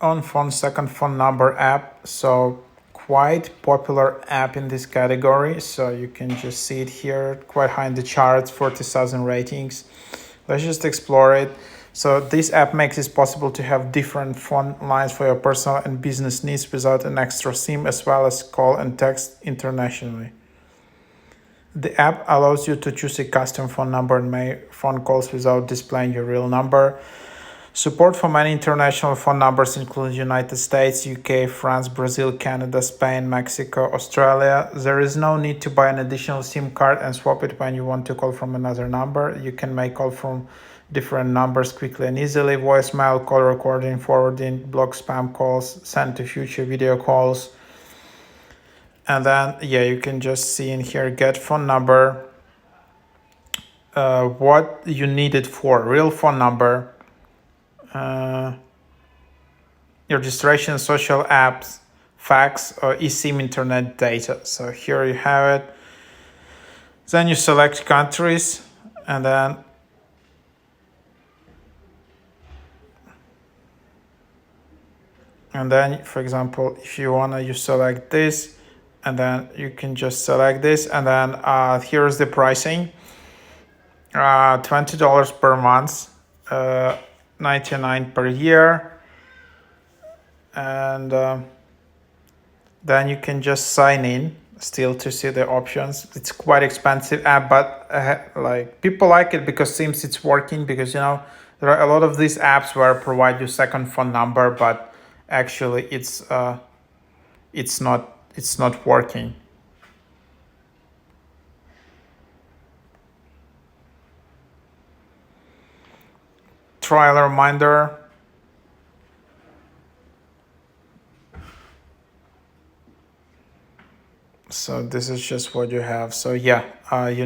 OnPhone second phone number app. So quite popular app in this category. So you can just see it here, quite high in the charts, 40,000 ratings. Let's just explore it. So this app makes it possible to have different phone lines for your personal and business needs without an extra SIM, as well as call and text internationally. The app allows you to choose a custom phone number and make phone calls without displaying your real number. Support for many international phone numbers include United States, UK, France, Brazil, Canada, Spain, Mexico, Australia. There is no need to buy an additional SIM card and swap it when you want to call from another number. You can make call from different numbers quickly and easily: voicemail, call recording, forwarding, block spam calls, send to future video calls. And then, you can just see in here, get phone number, what you need it for, real phone number, your registration, social apps, fax, or eSIM internet data. So here you have it. Then you select countries, and then, for example, if you wanna, you select this, and then you can just select this, and then here's the pricing. $20 per month, $99 per year, and then you can just sign in still to see the options. It's quite expensive app, but like people like it because seems it's working, because there are a lot of these apps where provide you second phone number, but actually it's not working. Trial reminder. So this is just what you have. So you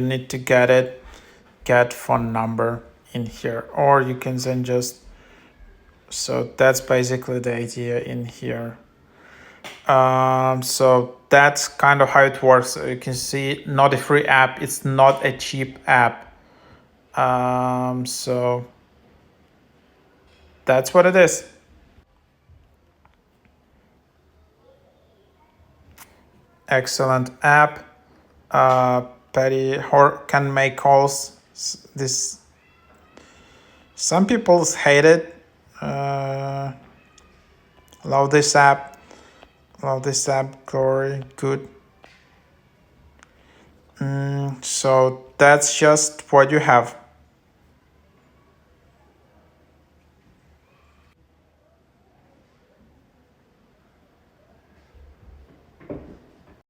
need to get phone number in here, or you can then just, so that's basically the idea in here. So that's kind of how it works. So you can see, not a free app, it's not a cheap app. So that's what it is. Excellent app. Patty can make calls. This, some people hate it. Love this app. Glory, good. So that's just what you have.